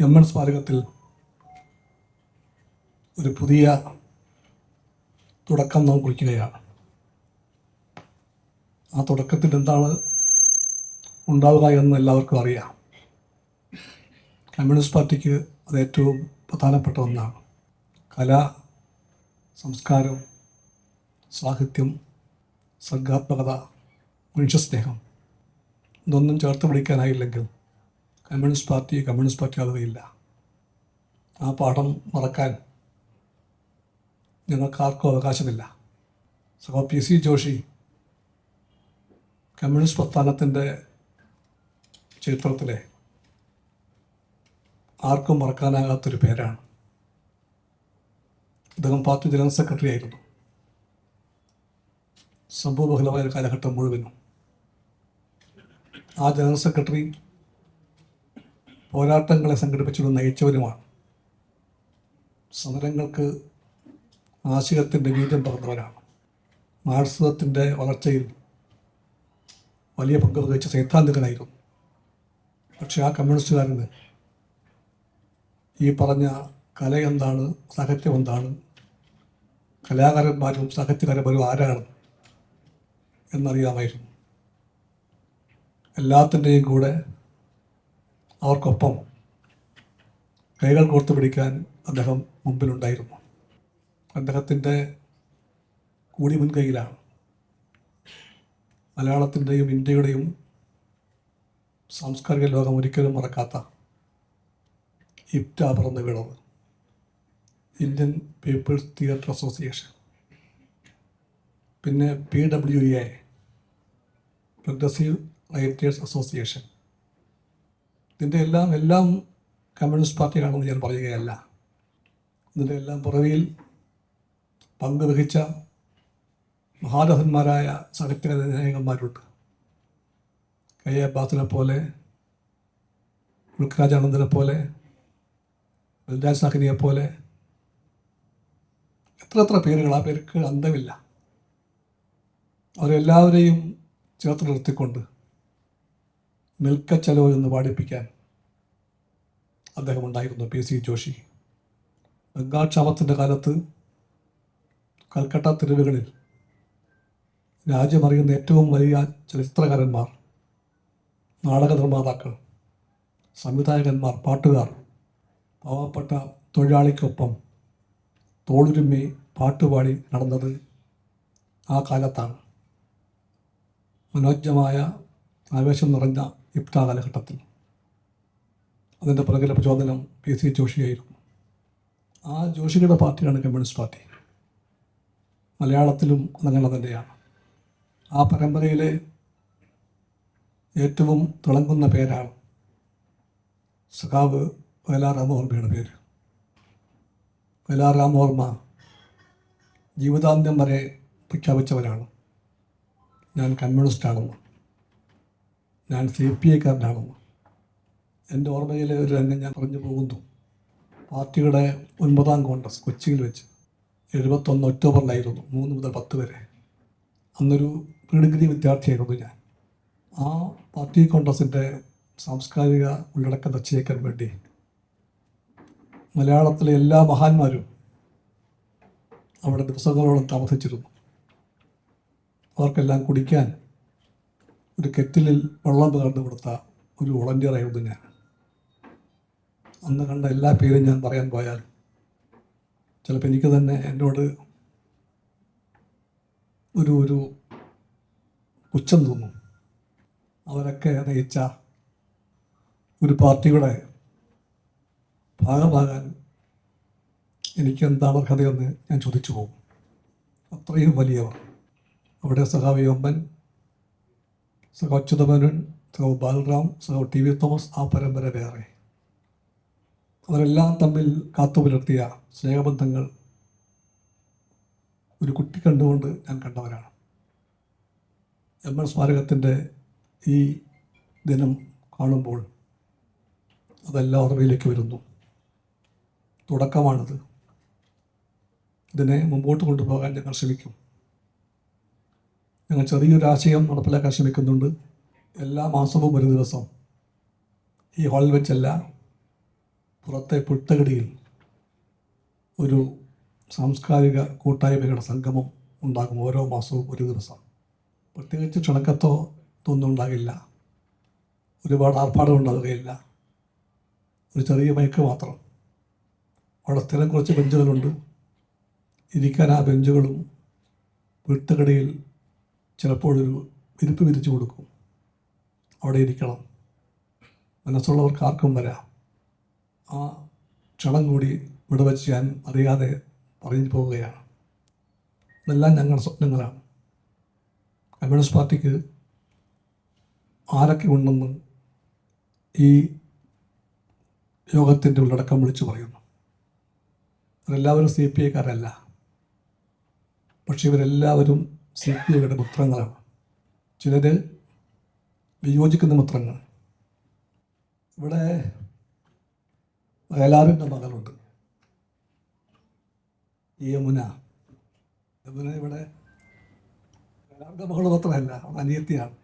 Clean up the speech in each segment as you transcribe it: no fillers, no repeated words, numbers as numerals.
M N സ്മാരകത്തിൽ ഒരു പുതിയ തുടക്കം നാം കുറിക്കുകയാണ്. ആ തുടക്കത്തിൽ എന്താണ് ഉണ്ടാവുക എന്ന് എല്ലാവർക്കും അറിയാം. കമ്മ്യൂണിസ്റ്റ് പാർട്ടിക്ക് അത് ഏറ്റവും പ്രധാനപ്പെട്ട ഒന്നാണ്. കല, സംസ്കാരം, സാഹിത്യം, സർഗാത്മകത, മനുഷ്യസ്നേഹം ഇതൊന്നും ചേർത്ത് പിടിക്കാനായില്ലെങ്കിൽ കമ്മ്യൂണിസ്റ്റ് പാർട്ടി ആവുകയില്ല. ആ പാഠം മറക്കാൻ ഞങ്ങൾക്കാർക്കും അവകാശമില്ല. സഹോ PC ജോഷി കമ്മ്യൂണിസ്റ്റ് പ്രസ്ഥാനത്തിൻ്റെ ചരിത്രത്തിലെ ആർക്കും മറക്കാനാകാത്തൊരു പേരാണ്. അദ്ദേഹം പാർട്ടി ജനറൽ സെക്രട്ടറി ആയിരുന്നു. സംഭവബഹുലമായ ഒരു കാലഘട്ടം മുഴുവനും ആ ജനറൽ സെക്രട്ടറി പോരാട്ടങ്ങളെ സംഘടിപ്പിച്ചുകൊണ്ട് നയിച്ചവരുമാണ്. സമരങ്ങൾക്ക് ആശയത്തിൻ്റെ ബീജം പകർന്നവരാണ്. മാർക്സിസത്തിൻ്റെ വളർച്ചയിൽ വലിയ പങ്ക് വഹിച്ച സൈദ്ധാന്തികനായിരുന്നു. പക്ഷേ ആ കമ്മ്യൂണിസ്റ്റുകാരന് ഈ പറഞ്ഞ കല എന്താണ്, സാഹിത്യം എന്താണ്, കലാകാരന്മാരും സാഹിത്യകാരന്മാരും ആരാണ് എന്നറിയാമായിരുന്നു. എല്ലാത്തിൻ്റെയും കൂടെ അവർക്കൊപ്പം കൈകൾ കോർത്തു പിടിക്കാൻ അദ്ദേഹം മുമ്പിലുണ്ടായിരുന്നു. അദ്ദേഹത്തിൻ്റെ കൂടി മുൻകൈയിലാണ് മലയാളത്തിൻ്റെയും ഇന്ത്യയുടെയും സാംസ്കാരിക ലോകം ഒരിക്കലും മറക്കാത്ത ഇപ്റ്റ പറന്ന് വീണത്. ഇന്ത്യൻ പീപ്പിൾസ് തിയേറ്റർ അസോസിയേഷൻ, പിന്നെ PWA പ്രോഗ്രസീവ് റൈറ്റേഴ്സ് അസോസിയേഷൻ, ഇതിൻ്റെ എല്ലാം കമ്മ്യൂണിസ്റ്റ് പാർട്ടിയാണെന്ന് ഞാൻ പറയുകയല്ല. ഇതിൻ്റെ എല്ലാം പുറകിൽ പങ്കുവഹിച്ച മഹാരഥന്മാരായ സാഹിത്യനായകന്മാരുണ്ട്. കെ അബ്ബാസിനെ പോലെ, മുൾക്കരാജാനന്ദനെ പോലെ, ബൽരാജ് സാഹിനിയെ പോലെ എത്ര പേരുകൾ, ആ പേർക്ക് അന്തമില്ല. അവരെല്ലാവരെയും ചേർത്ത് നിർത്തിക്കൊണ്ട് മിൽക്കച്ചലോ എന്ന് പാടിപ്പിക്കാൻ അദ്ദേഹം ഉണ്ടായിരുന്നു. PC ജോഷി ബംഗാൾ ക്ഷാമത്തിൻ്റെ കാലത്ത് കൽക്കട്ട തെരുവുകളിൽ രാജ്യമറിയുന്ന ഏറ്റവും വലിയ ചലച്ചിത്രകാരന്മാർ, നാടക നിർമ്മാതാക്കൾ, സംവിധായകന്മാർ, പാട്ടുകാർ പാവപ്പെട്ട തൊഴിലാളിക്കൊപ്പം തോളുരുമ്മി പാട്ടുപാടി നടന്നത് ആ കാലത്താണ്. മനോജ്ഞമായ ആവേശം നിറഞ്ഞ ഇപ്റ്റ കാലഘട്ടത്തിൽ അതിൻ്റെ പുറകിലെ പ്രചോദനം PC ജോഷിയായിരുന്നു. ആ ജോഷിയുടെ പാർട്ടിയാണ് കമ്മ്യൂണിസ്റ്റ് പാർട്ടി. മലയാളത്തിലും അതങ്ങനെ തന്നെയാണ്. ആ പരമ്പരയിലെ ഏറ്റവും തിളങ്ങുന്ന പേരാണ് സഖാവ് വയലാർ രാമവർമ്മയുടെ പേര്. വയലാർ രാമവർമ്മ ജീവിതാന്ത്യം വരെ പ്രഖ്യാപിച്ചവരാണ്, ഞാൻ കമ്മ്യൂണിസ്റ്റാണെന്ന്, ഞാൻ CPIക്കാരനാണെന്ന്. എൻ്റെ ഓർമ്മയിലെ ഒരു രംഗം ഞാൻ പറഞ്ഞു പോകുന്നു. പാർട്ടിയുടെ 9ാം കോൺഗ്രസ് കൊച്ചിയിൽ വെച്ച് 71 ഒക്ടോബറിലായിരുന്നു, 3 മുതൽ 10 വരെ. അന്നൊരു പ്രീഡിഗ്രി വിദ്യാർത്ഥിയായിരുന്നു ഞാൻ. ആ പാർട്ടി കോൺഗ്രസിൻ്റെ സാംസ്കാരിക ഉള്ളടക്കം നിശ്ചയിക്കാൻ വേണ്ടി മലയാളത്തിലെ എല്ലാ മഹാന്മാരും അവിടെ ദിവസങ്ങളോളം താമസിച്ചിരുന്നു. അവർക്കെല്ലാം കുടിക്കാൻ ഒരു കെറ്റിലിൽ വെള്ളം പകർന്നു കൊടുത്ത ഒരു വോളണ്ടിയറായിരുന്നു ഞാൻ. അന്ന് കണ്ട എല്ലാ പേരും ഞാൻ പറയാൻ പോയാൽ ചിലപ്പോൾ എനിക്ക് തന്നെ എന്നോട് ഒരു പുച്ഛം തോന്നും. അവരൊക്കെ നയിച്ച ഒരു പാർട്ടിയുടെ ഭാഗമാകാൻ എനിക്ക് എന്താണ് അർഹതയെന്ന് ഞാൻ ചോദിച്ചു പോകും. അത്രയും വലിയവർ. അവിടെ സഖാവ് ഒമ്മൻ, സഖാവ് അച്യുതമേനോൻ, സഖാവ് ബാലറാം, സഖാവ് TV തോമസ്, ആ പരമ്പര വേറെ. അവരെല്ലാം തമ്മിൽ കാത്തുപുലർത്തിയ സ്നേഹബന്ധങ്ങൾ ഒരു കുട്ടി കണ്ടുകൊണ്ട് ഞാൻ കണ്ടവരാണ്. MN സ്മാരകത്തിൻ്റെ ഈ ദിനം കാണുമ്പോൾ അതെല്ലാം ഓർമ്മയിലേക്ക് വരുന്നു. തുടക്കമാണിത്. ഇതിനെ മുമ്പോട്ട് കൊണ്ടുപോകാൻ ഞങ്ങൾ ശ്രമിക്കും. ഞങ്ങൾ ചെറിയൊരു ആശയം നടപ്പിലാക്കാൻ ശ്രമിക്കുന്നുണ്ട്. എല്ലാ മാസവും ഒരു ദിവസം ഈ ഹാളിൽ വെച്ചല്ല, പുറത്തെ പുൽത്തകടിയിൽ ഒരു സാംസ്കാരിക കൂട്ടായ്മയുടെ സംഗമം ഉണ്ടാകും. ഓരോ മാസവും ഒരു ദിവസം. പ്രത്യേകിച്ച് ക്ഷണക്കത്തോ ഇതൊന്നും ഉണ്ടാകില്ല, ഒരുപാട് ആർഭാടം ഉണ്ടാവുകയില്ല. ഒരു ചെറിയ മൈക്ക് മാത്രം. അവിടെ സ്ഥിരം കുറച്ച് ബെഞ്ചുകളുണ്ട്. ഇരിക്കാൻ ആ ബെഞ്ചുകളും പുൽത്തകടിയിൽ ചിലപ്പോഴൊരു വിരിപ്പ് വിരിച്ചു കൊടുക്കും. അവിടെ ഇരിക്കണം. മനസ്സുള്ളവർക്ക് ആർക്കും വരാം. ആ ക്ഷണം കൂടി ഇവിടെ വച്ച് ഞാൻ അറിയാതെ പറഞ്ഞു പോവുകയാണ്. ഇതെല്ലാം ഞങ്ങളുടെ സ്വപ്നങ്ങളാണ്. കമ്മ്യൂണിസ്റ്റ് പാർട്ടിക്ക് ആരൊക്കെ ഉണ്ടെന്ന് ഈ യോഗത്തിൻ്റെ ഉള്ളടക്കം വിളിച്ചു പറയുന്നു. അവരെല്ലാവരും സി പി ഐക്കാരല്ല, പക്ഷേ ഇവരെല്ലാവരും സി പി ഐയുടെ മിത്രങ്ങളാണ്. ചിലർ വിയോജിക്കുന്ന മിത്രങ്ങൾ. ഇവിടെ വയലാറിൻ്റെ മകളുണ്ട്, യമുന. ഇവിടെ വയലാറിൻ്റെ മകൾ മാത്രമല്ല, അവൾ അനിയത്തിയാണ്.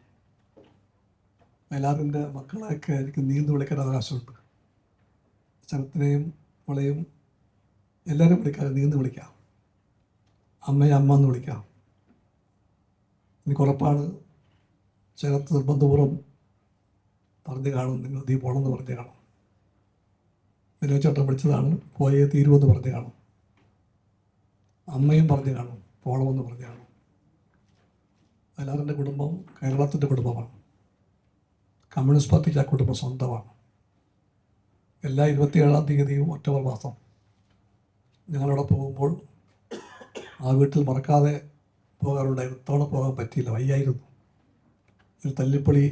വയലാറിൻ്റെ മക്കളെയൊക്കെ എനിക്ക് നീന്തു വിളിക്കാൻ അവകാശമുണ്ട്. ശരത്തിനെയും അവളെയും എല്ലാവരും വിളിക്കാം, നീന്തു വിളിക്കാം. അമ്മയെ അമ്മ എന്ന് വിളിക്കാം. എനിക്കുറപ്പാണ് ശരത്ത് നിർബന്ധപൂർവ്വം പറഞ്ഞു കാണും, നിങ്ങൾ നീ പോകണമെന്ന് പറഞ്ഞു കാണും. വിനോച്ചേട്ടൻ വിളിച്ചതാണ്, പോയേ തീരുമെന്ന് പറഞ്ഞു കാണും. അമ്മയും പറഞ്ഞു കാണും, പോകണമെന്ന് പറഞ്ഞു കാണും. വയലാറിൻ്റെ കുടുംബം കേരളത്തിൻ്റെ കുടുംബമാണ്. കമ്മ്യൂണിസ്റ്റ് പാർട്ടിക്ക് ആ കുടുംബം സ്വന്തമാണ്. എല്ലാ 27-ാം തീയതിയും ഒക്ടോബർ മാസം ഞങ്ങളവിടെ പോകുമ്പോൾ ആ വീട്ടിൽ മറക്കാതെ പോകാറുണ്ടായിരുന്നു. ഇത്തവണ പോകാൻ പറ്റിയില്ല, വയ്യായിരുന്നു. ഒരു തല്ലിപ്പൊളി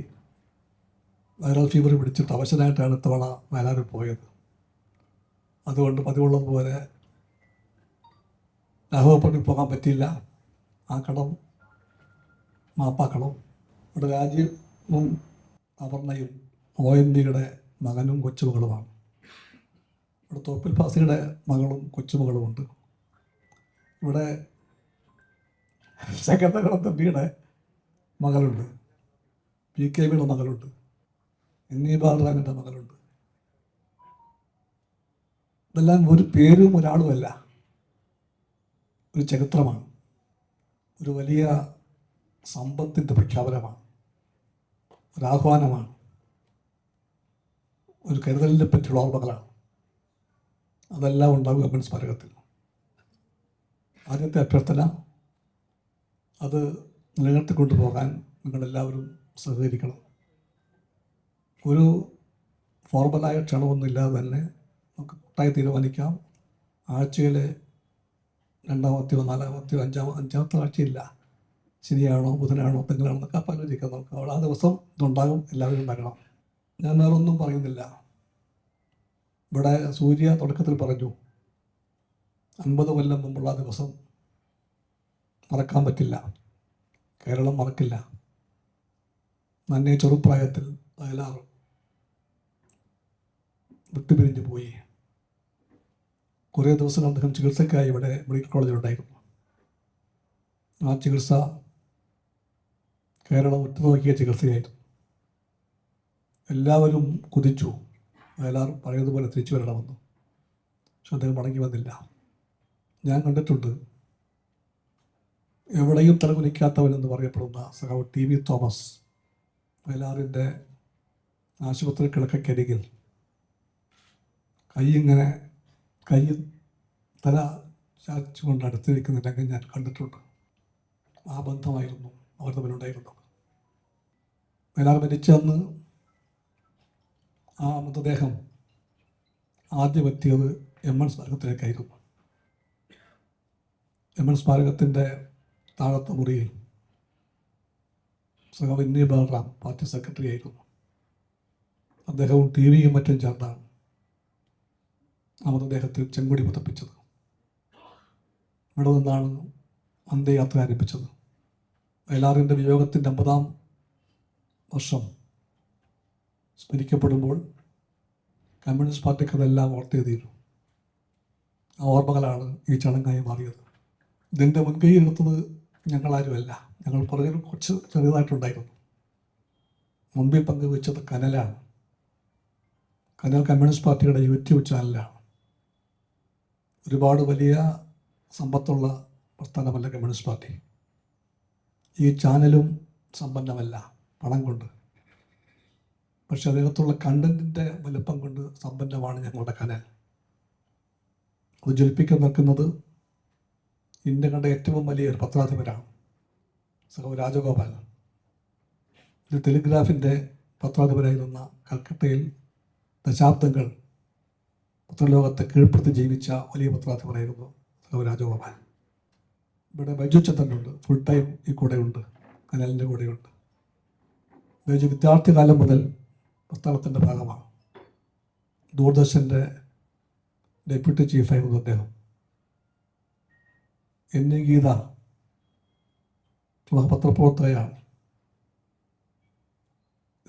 വൈറൽ ഫീവർ പിടിച്ചിട്ട് അവശനായിട്ടാണ് ഇത്തവണ വയനാട്ടിൽ പോയത്. അതുകൊണ്ട് പതിവുള്ളതുപോലെ രാഘവപ്പള്ളിൽ പോകാൻ പറ്റിയില്ല. ആ കടം മാപ്പാക്കണം. ഇവിടെ രാജീവും അപർണയും ONVയുടെ മകനും കൊച്ചുമകളുമാണ്. ഇവിടെ തോപ്പിൽ ഫാസിയുടെ മകളും കൊച്ചുമകളുമുണ്ട്. ഇവിടെ ശങ്കരനഗരം തമ്പിയുടെ മകളുണ്ട്, PKBയുടെ മകളുണ്ട്, എന്നീ ബാലറാമിൻ്റെ മകളുണ്ട്. ഇതെല്ലാം ഒരു പേരും ഒരാളുമല്ല, ഒരു ചരിത്രമാണ്, ഒരു വലിയ സമ്പത്തിൻ്റെ പ്രഖ്യാപനമാണ്, ഒരാഹ്വാനമാണ്, ഒരു കരുതലിനെ പറ്റിയുള്ള ഓർമ്മകളാണ്. അതെല്ലാം ഉണ്ടാകും കമ്മ്യൂണിസ്റ്റ് സ്മാരകത്തിൽ. ആദ്യത്തെ അഭ്യർത്ഥന, അത് നിലനിർത്തിക്കൊണ്ടു പോകാൻ നിങ്ങളെല്ലാവരും സഹകരിക്കണം. ഒരു ഫോർമലായ ക്ഷണമൊന്നും ഇല്ലാതെ തന്നെ നമുക്ക് കൂട്ടായി തീരുമാനിക്കാം. ആഴ്ചയിലെ 2-ാമത്തെയോ 4-ാമത്തെയോ 5-ാമത്തെ ആഴ്ചയില്ല, ശനിയാണോ ബുധനാണോ തിങ്കളാണോ എന്നൊക്കെ അപ്പം ആലോചിക്കാം. നമുക്ക് അവിടെ ആ ദിവസം ഇതുണ്ടാകും, എല്ലാവരും വരണം. ഞാൻ വേറൊന്നും പറയുന്നില്ല. ഇവിടെ സൂര്യ തുടക്കത്തിൽ പറഞ്ഞു 50 കൊല്ലം മുമ്പുള്ള ദിവസം മറക്കാൻ പറ്റില്ല, കേരളം മറക്കില്ല. നന്നെ ചെറുപ്രായത്തിൽ വയലാർ വിട്ടുപിരിഞ്ഞു പോയി. കുറേ ദിവസങ്ങൾ അദ്ദേഹം ചികിത്സയ്ക്കായി ഇവിടെ മെഡിക്കൽ കോളേജിലുണ്ടായിരുന്നു. ആ ചികിത്സ കേരളം ഉറ്റുനോക്കിയ ചികിത്സയായിരുന്നു. എല്ലാവരും കുതിച്ചു വയലാർ പഴയതുപോലെ തിരിച്ചു വരണമെന്ന്. പക്ഷെ അദ്ദേഹം മടങ്ങി വന്നില്ല. ഞാൻ കണ്ടിട്ടുണ്ട്, എവിടെയും തലകുനിക്കാത്തവനെന്ന് പറയപ്പെടുന്ന സഖാവ് TV തോമസ് വയലാറിൻ്റെ ആശുപത്രി കിടക്കക്കരികിൽ കൈ തല ചാച്ചുകൊണ്ട് അടുത്തിരിക്കുന്ന രംഗം ഞാൻ കണ്ടിട്ടുണ്ട്. ആ ബന്ധമായിരുന്നു അവർ തമ്മിലുണ്ടായിരുന്നത്. വയലാർ മരിച്ചന്ന് ആ മൃതദേഹം ആദ്യം എത്തിയത് MN സ്മാരകത്തിലേക്കായിരുന്നു. MN സ്മാരകത്തിൻ്റെ താഴത്തെ മുറിയിൽ സഖാവ് എന്നീ ബാലറാം പാർട്ടി സെക്രട്ടറി ആയിരുന്നു. അദ്ദേഹവും TVയും മറ്റും ചേർന്നാണ് ആ മൃതദേഹത്തിൽ ചെങ്കൊടി പുതപ്പിച്ചത്. ഇവിടെ നിന്നാണ് അന്ത്യയാത്ര ആരംഭിച്ചത്. വയലാറിൻ്റെ വിയോഗത്തിൻ്റെ 50-ാം വർഷം സ്മരിക്കപ്പെടുമ്പോൾ കമ്മ്യൂണിസ്റ്റ് പാർട്ടിക്ക് അതെല്ലാം ഓർത്തെഴുതിയിരുന്നു. ആ ഓർമ്മകളാണ് ഈ ചടങ്ങായി മാറിയത്. ഇതിൻ്റെ മുൻകൈ എടുത്തത് ഞങ്ങളാരുമല്ല. ഞങ്ങൾ പുറകിൽ കുറച്ച് ചെറുതായിട്ടുണ്ടായിരുന്നു. മുമ്പിൽ പങ്കുവെച്ചത് കനലാണ്. കനാൽ കമ്മ്യൂണിസ്റ്റ് പാർട്ടിയുടെ യൂട്യൂബ് ചാനലാണ്. ഒരുപാട് വലിയ സമ്പത്തുള്ള പ്രസ്ഥാനമല്ല കമ്മ്യൂണിസ്റ്റ് പാർട്ടി. ഈ ചാനലും സമ്പന്നമല്ല പണം കൊണ്ട്. പക്ഷെ അതിനകത്തുള്ള കണ്ടൻറ്റിൻ്റെ വലുപ്പം കൊണ്ട് സമ്പന്നമാണ് ഞങ്ങളുടെ കനാൽ. അത് ജ്വലിപ്പിക്കാൻ നിൽക്കുന്നത് ഇന്ത്യ കണ്ട ഏറ്റവും വലിയ ഒരു പത്രാധിപരാണ് രാജഗോപാൽ. ഒരു ടെലിഗ്രാഫിൻ്റെ പത്രാധിപരായിരുന്ന കൽക്കട്ടയിൽ ദശാബ്ദങ്ങൾ പത്രലോകത്തെ കീഴ്പ്പെടുത്തി ജീവിച്ച വലിയ പത്രാധിപരായിരുന്നു രാജഗോപാൽ. ഇവിടെ ബൈജു ചന്ദ്രനുണ്ട്, ഫുൾ ടൈം ഈ കൂടെയുണ്ട്, കനാലിൻ്റെ കൂടെയുണ്ട്. ബൈജു വിദ്യാർത്ഥി കാലം മുതൽ പ്രസ്ഥാനത്തിൻ്റെ ഭാഗമാണ്. ദൂരദർശൻ്റെ ഡെപ്യൂട്ടി ചീഫായിരുന്നു അദ്ദേഹം. എന്നെ ഗീത പത്രപ്രവർത്തകയാണ്.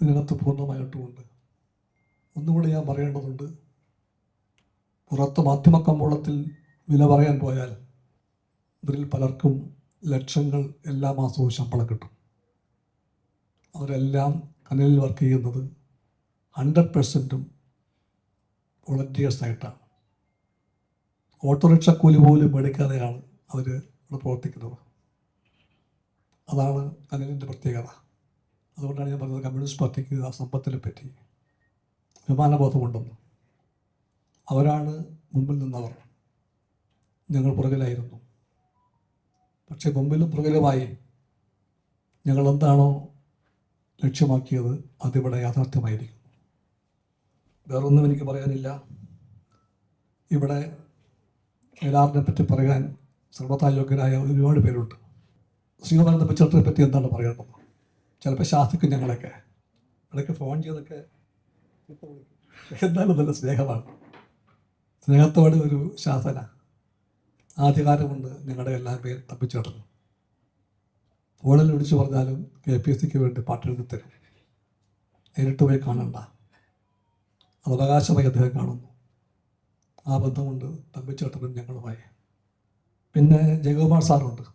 ഇതിനകത്ത് പൂർണ്ണമായിട്ടുമുണ്ട്. ഒന്നുകൂടി ഞാൻ പറയേണ്ടതുണ്ട്. പുറത്ത് മാധ്യമ കമ്പോളത്തിൽ വില പറയാൻ പോയാൽ ഇതിൽ പലർക്കും ലക്ഷങ്ങൾ എല്ലാ മാസവും ശമ്പളം കിട്ടും. അവരെല്ലാം കനലിൽ വർക്ക് ചെയ്യുന്നത് 100% വോളണ്ടിയേഴ്സായിട്ടാണ്. ഓട്ടോറിക്ഷ കൂലി പോലും മേടിക്കാതെയാണ് അവർ ഇവിടെ പ്രവർത്തിക്കുന്നത്. അതാണ് കനലിൻ്റെ പ്രത്യേകത. അതുകൊണ്ടാണ് ഞാൻ പറഞ്ഞത് കമ്മ്യൂണിസ്റ്റ് പാർട്ടിക്ക് ആ സമ്പത്തിനെ പറ്റി അഭിമാനബോധമുണ്ടെന്ന്. അവരാണ് മുമ്പിൽ നിന്നവർ, ഞങ്ങൾ പുറകിലായിരുന്നു. പക്ഷേ മുമ്പിലും പുറകിലുമായി ഞങ്ങൾ എന്താണോ ലക്ഷ്യമാക്കിയത് അതിവിടെ യാഥാർത്ഥ്യമായിരിക്കും. വേറൊന്നും എനിക്ക് പറയാനില്ല. ഇവിടെ കൈലാറിനെ പറ്റി പറയാൻ സർവ്വതായോഗ്യരായ ഒരുപാട് പേരുണ്ട്. ശ്രീകുമാരൻ്റെ പിച്ചറിനെ പറ്റി എന്താണ് പറയേണ്ടത്? ചിലപ്പോൾ ശാസിക്കും ഞങ്ങളൊക്കെ, ഇടയ്ക്ക് ഫോൺ ചെയ്തൊക്കെ. എന്തായാലും നല്ല സ്നേഹമാണ്. സ്നേഹത്തോടെ ഒരു ശാസന, ആധികാരമുണ്ട് ഞങ്ങളുടെ എല്ലാം പേര് തപ്പിച്ചേർന്നു. ഫോണിൽ വിളിച്ചു പറഞ്ഞാലും KPSCക്ക് വേണ്ടി പാട്ടെഴുതി തരും. നേരിട്ട് പോയി കാണണ്ട, അത് അവകാശമായി അദ്ദേഹം കാണുന്നു. ആ ബന്ധമുണ്ട് തമ്പിച്ചേട്ടനും ഞങ്ങളുമായി. പിന്നെ ജയകുമാർ സാറുണ്ട്.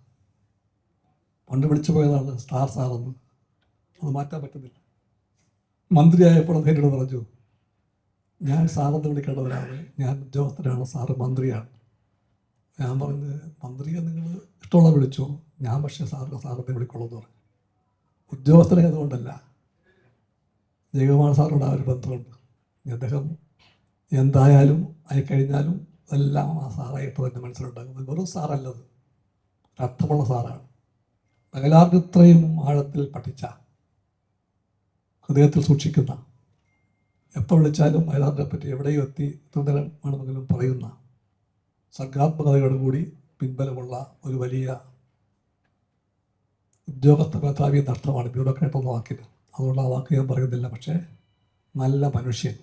പണ്ട് വിളിച്ചു പോയതാണ് സ്റ്റാർ സാറെന്ന്. അത് മാറ്റാൻ പറ്റുന്നില്ല. മന്ത്രിയായപ്പോൾ അദ്ദേഹം പറഞ്ഞു, ഞാൻ സാറെന്ന് വിളിക്കേണ്ടവരാണ്, ഞാൻ ഉദ്യോഗസ്ഥനാണ്, സാറ് മന്ത്രിയാണ്. ഞാൻ പറഞ്ഞ്, മന്ത്രിയെ നിങ്ങൾ ഇഷ്ടമുള്ള വിളിച്ചോ, ഞാൻ പക്ഷേ സാറിനെ വിളിക്കുള്ളൂ എന്ന് പറഞ്ഞു. ഉദ്യോഗസ്ഥനായതുകൊണ്ടല്ല, ജയകുമാർ സാറിനോട് ആ ഒരു ബന്ധമുണ്ട്. അദ്ദേഹം എന്തായാലും ആയിക്കഴിഞ്ഞാലും എല്ലാം ആ സാറായിട്ട് തന്നെ മനസ്സിലുണ്ടാകുന്നത്. വെറും സാറല്ലത്, അർത്ഥമുള്ള സാറാണ്. വയലാറിന് ഇത്രയും ആഴത്തിൽ പഠിച്ച, ഹൃദയത്തിൽ സൂക്ഷിക്കുന്ന, എപ്പോൾ വിളിച്ചാലും വയലാറിനെ പറ്റി എവിടെയും എത്തി എത്രതരം വേണമെങ്കിലും പറയുന്ന, സർഗാത്മകതയോടുകൂടി പിൻബലമുള്ള ഒരു വലിയ ഉദ്യോഗസ്ഥ മേധാവി നഷ്ടമാണ് ബ്യൂറോക്രാറ്റ് എന്ന വാക്കിന്. അതുകൊണ്ട് ആ വാക്ക് ഞാൻ പറയുന്നില്ല. പക്ഷേ നല്ല മനുഷ്യൻ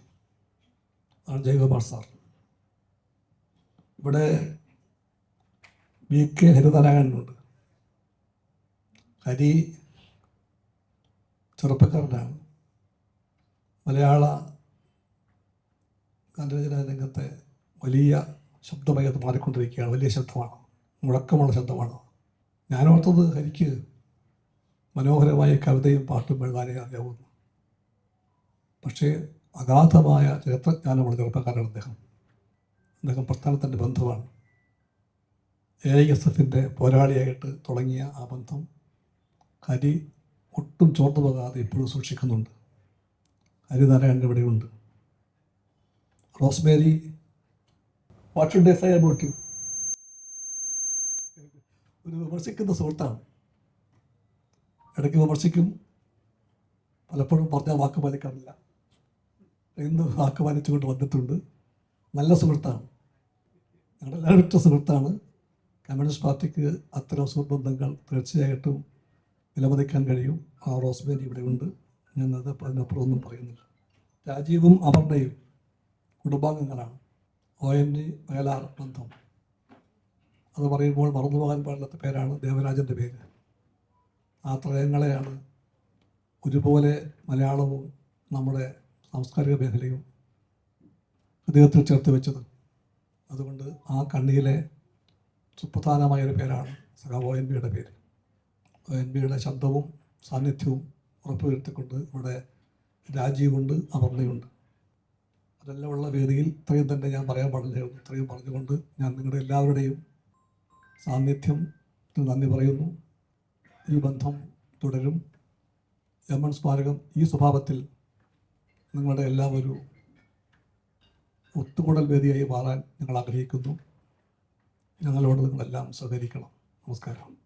ആണ് ജയകുമാർ സാർ. ഇവിടെ VK ഹരിനാരായണനുണ്ട്. ഹരി ചെറുപ്പക്കാരനാണ്. മലയാള ഗാനരചനാ രംഗത്തെ വലിയ ശബ്ദമായി അത് മാറിക്കൊണ്ടിരിക്കുകയാണ്. വലിയ ശബ്ദമാണ്, മുഴക്കമുള്ള ശബ്ദമാണ്. ഞാനോർത്തത് ഹരിക്ക് മനോഹരമായ കവിതയും പാട്ടും എഴുതാനേ അറിയാവുന്നു. പക്ഷേ അഗാധമായ ചരിത്രജ്ഞാനമുള്ള ചെറുപ്പക്കാരാണ് അദ്ദേഹം. പ്രസ്ഥാനത്തിൻ്റെ ബന്ധമാണ്. AISFൻ്റെ പോരാളിയായിട്ട് തുടങ്ങിയ ആ ബന്ധം ഹരി ഒട്ടും ചോർന്നു പോകാതെ ഇപ്പോഴും സൂക്ഷിക്കുന്നുണ്ട്. ഹരിനാരായണൻ ഇവിടെയുണ്ട്. Rosemary, what should I say about you? ഒരു വിമർശിക്കുന്ന സുഹൃത്താണ്. ഇടയ്ക്ക് വിമർശിക്കും, പലപ്പോഴും പറഞ്ഞ വാക്ക് പാലിക്കാറില്ല. ഇന്ന് വാക്ക് പാലിച്ചുകൊണ്ട് വന്നിട്ടുണ്ട്. നല്ല സുഹൃത്താണ്, ഞങ്ങളുടെ എല്ലാവരും ഒറ്റ സുഹൃത്താണ്. കമ്മ്യൂണിസ്റ്റ് പാർട്ടിക്ക് അത്തരം സുഹൃത്ബന്ധങ്ങൾ തീർച്ചയായിട്ടും വിലമതിക്കാൻ കഴിയും. ആ റോസ്മേരി ഇവിടെ ഉണ്ട്. ഞാനത് അതിനപ്പുറം ഒന്നും പറയുന്നില്ല. രാജീവും അപർണയും കുടുംബാംഗങ്ങളാണ്. ONV വയലാർ ബന്ധം, അത് പറയുമ്പോൾ മറന്നുപോകാൻ പാടില്ലാത്ത പേരാണ് ദേവരാജൻ്റെ പേര്. ആ ത്രയങ്ങളെയാണ് ഒരുപോലെ മലയാളവും നമ്മുടെ സാംസ്കാരിക മേഖലയും ഹൃദയത്തിൽ ചേർത്ത് വെച്ചത്. അതുകൊണ്ട് ആ കണ്ണിയിലെ സുപ്രധാനമായൊരു പേരാണ് ONVയുടെ പേര്. ONVയുടെ ശബ്ദവും സാന്നിധ്യവും ഉറപ്പുവരുത്തിക്കൊണ്ട് ഇവിടെ രാജീവുണ്ട്, അപർണയുണ്ട്. അതെല്ലാം ഉള്ള വേദിയിൽ ഇത്രയും തന്നെ ഞാൻ പറയാൻ പാടില്ലായിരുന്നു. ഇത്രയും പറഞ്ഞുകൊണ്ട് ഞാൻ നിങ്ങളുടെ എല്ലാവരുടെയും സാന്നിധ്യം നന്ദി പറയുന്നു. ഈ ബന്ധം തുടരും. എം.എൻ. സ്മാരകം ഈ സ്വഭാവത്തിൽ നിങ്ങളുടെ എല്ലാം ഒരു ഒത്തുകൂടൽ വേദിയായി മാറാൻ ഞങ്ങൾ ആഗ്രഹിക്കുന്നു. ഞങ്ങളോട് നിങ്ങളെല്ലാം സഹകരിക്കണം. നമസ്കാരം.